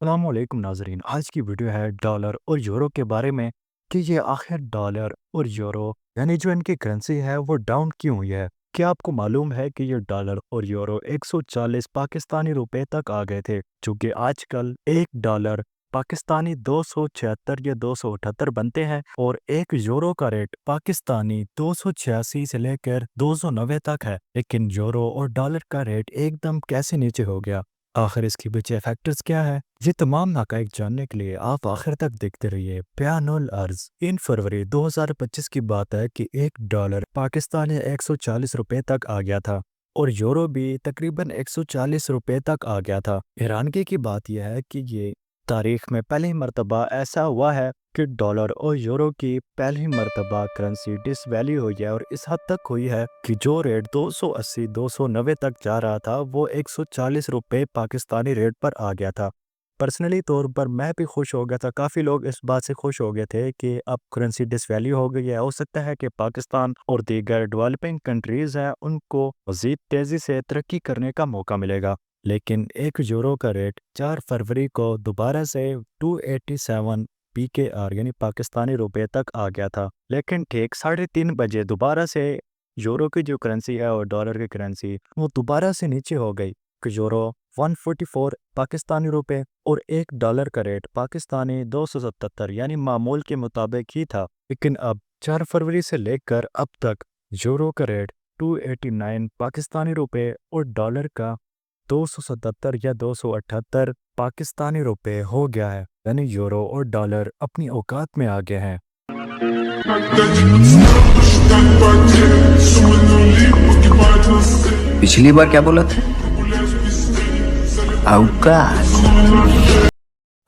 السلام علیکم ناظرین، آج کی ویڈیو ہے ڈالر اور یورو کے بارے میں کہ یہ آخر ڈالر اور یورو یعنی جو ان کی کرنسی ہے وہ ڈاؤن کیوں ہوئی ہے۔ کیا آپ کو معلوم ہے کہ یہ ڈالر اور یورو 140 پاکستانی روپے تک آ گئے تھے، چونکہ آج کل ایک ڈالر پاکستانی 276 یا 278 بنتے ہیں اور ایک یورو کا ریٹ پاکستانی 286 سے لے کر 290 تک ہے۔ لیکن یورو اور ڈالر کا ریٹ ایک دم کیسے نیچے ہو گیا؟ آخر اس کے پیچھے فیکٹرز کیا ہے؟ یہ تمام حقائق جاننے کے لیے آپ آخر تک دیکھتے رہیے۔ بیان الارض 3 فروری 2025 کی بات ہے کہ ایک ڈالر پاکستانی 140 روپے تک آ گیا تھا اور یورو بھی تقریباً 140 روپے تک آ گیا تھا۔ حیرانگی کی بات یہ ہے کہ یہ تاریخ میں پہلی مرتبہ ایسا ہوا ہے کہ ڈالر اور یورو کی پہلی مرتبہ کرنسی ڈس ویلیو ہوئی ہے، اور اس حد تک ہوئی ہے کہ جو ریٹ 280 290 تک جا رہا تھا وہ 140 روپے پاکستانی ریٹ پر آ گیا تھا۔ پرسنلی طور پر میں بھی خوش ہو گیا تھا، کافی لوگ اس بات سے خوش ہو گئے تھے کہ اب کرنسی ڈس ویلیو ہو گئی ہے، ہو سکتا ہے کہ پاکستان اور دیگر ڈیولپنگ کنٹریز ہیں ان کو مزید تیزی سے ترقی کرنے کا موقع ملے گا۔ لیکن ایک یورو کا ریٹ 4 فروری کو دوبارہ سے 287 PKR یعنی پاکستانی روپے تک آ گیا تھا، لیکن ٹھیک 3:30 بجے دوبارہ سے یورو کی جو کرنسی ہے اور ڈالر کی کرنسی وہ دوبارہ سے نیچے ہو گئی کہ یورو 144 پاکستانی روپے اور ایک ڈالر کا ریٹ پاکستانی 277 یعنی معمول کے مطابق ہی تھا۔ لیکن اب 4 فروری سے لے کر اب تک یورو کا ریٹ 289 پاکستانی روپے اور ڈالر کا 277 یا 278 پاکستانی روپے ہو گیا ہے، یعنی یورو اور ڈالر اپنی اوقات میں آ گئے ہیں۔ پچھلی بار کیا بولا تھا؟ اوقات۔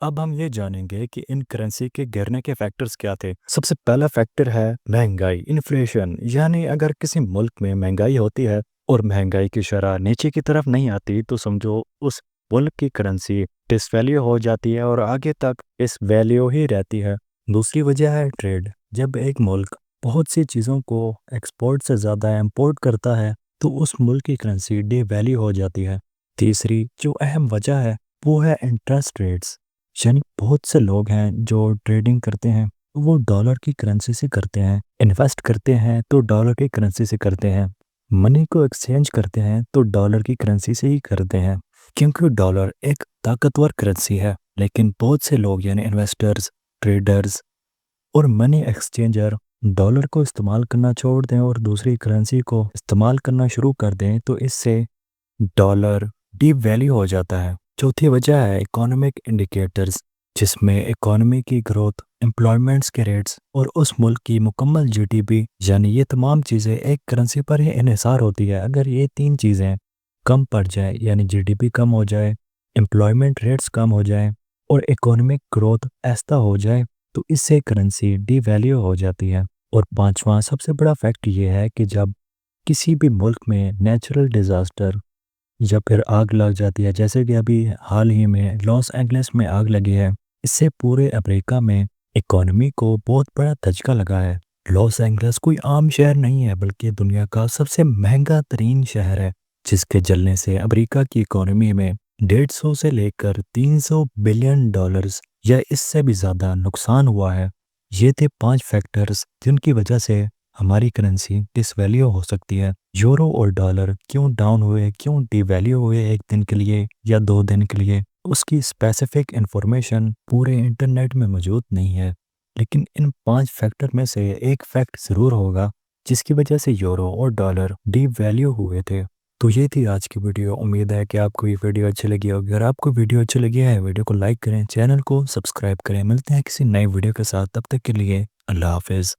اب ہم یہ جانیں گے کہ ان کرنسی کے گرنے کے فیکٹرز کیا تھے۔ سب سے پہلا فیکٹر ہے مہنگائی، انفلیشن، یعنی اگر کسی ملک میں مہنگائی ہوتی ہے اور مہنگائی کی شرح نیچے کی طرف نہیں آتی تو سمجھو اس ملک کی کرنسی ڈس ویلیو ہو جاتی ہے اور آگے تک اس ویلیو ہی رہتی ہے۔ دوسری وجہ ہے ٹریڈ۔ جب ایک ملک بہت سی چیزوں کو ایکسپورٹ سے زیادہ امپورٹ کرتا ہے تو اس ملک کی کرنسی ڈی ویلیو ہو جاتی ہے۔ تیسری جو اہم وجہ ہے وہ ہے انٹرسٹ ریٹس، یعنی بہت سے لوگ ہیں جو ٹریڈنگ کرتے ہیں وہ ڈالر کی کرنسی سے کرتے ہیں، انویسٹ کرتے ہیں تو ڈالر کی کرنسی سے کرتے ہیں، منی کو ایکسچینج کرتے ہیں تو ڈالر کی کرنسی سے ہی کرتے ہیں، کیونکہ ڈالر ایک طاقتور کرنسی ہے۔ لیکن بہت سے لوگ یعنی انویسٹرز، ٹریڈرز اور منی ایکسچینجر ڈالر کو استعمال کرنا چھوڑ دیں اور دوسری کرنسی کو استعمال کرنا شروع کر دیں تو اس سے ڈالر ڈی ویلیو ہو جاتا ہے۔ چوتھی وجہ ہے اکانومک انڈیکیٹرز، جس میں اکانومی کی گروتھ، امپلائمنٹس کے ریٹس اور اس ملک کی مکمل جی ڈی پی، یعنی یہ تمام چیزیں ایک کرنسی پر ہی انحصار ہوتی ہے۔ اگر یہ تین چیزیں کم پڑ جائے یعنی جی ڈی پی کم ہو جائے، امپلائمنٹ ریٹس کم ہو جائیں اور اکانومک گروتھ ایسا ہو جائے تو اس سے کرنسی ڈی ویلیو ہو جاتی ہے۔ اور پانچواں سب سے بڑا فیکٹ یہ ہے کہ جب کسی بھی ملک میں نیچرل ڈیزاسٹر یا پھر آگ لگ جاتی ہے، جیسے کہ ابھی حال ہی میں لاس اینجلس میں آگ لگی ہے، اس سے پورے امریکہ میں اکانومی کو بہت بڑا دھچکا لگا ہے۔ لاس اینجلس کوئی عام شہر نہیں ہے بلکہ دنیا کا سب سے مہنگا ترین شہر ہے، جس کے جلنے سے امریکہ کی اکانومی میں 150 سے لے کر 300 بلین ڈالرز یا اس سے بھی زیادہ نقصان ہوا ہے۔ یہ تھے 5 فیکٹرز جن کی وجہ سے ہماری کرنسی ڈس ویلیو ہو سکتی ہے۔ یورو اور ڈالر کیوں ڈاؤن ہوئے، کیوں ڈی ویلیو ہوئے ایک دن کے لیے یا 2 دن کے لیے، اس کی اسپیسیفک انفارمیشن پورے انٹرنیٹ میں موجود نہیں ہے، لیکن ان 5 فیکٹر میں سے ایک فیکٹ ضرور ہوگا جس کی وجہ سے یورو اور ڈالر ڈی ویلیو ہوئے تھے۔ تو یہ تھی آج کی ویڈیو۔ امید ہے کہ آپ کو یہ ویڈیو اچھی لگی ہوگی۔ اگر آپ کو ویڈیو اچھی لگی ہے ویڈیو کو لائک کریں، چینل کو سبسکرائب کریں۔ ملتے ہیں کسی نئی ویڈیو کے ساتھ، تب تک کے لیے اللہ حافظ۔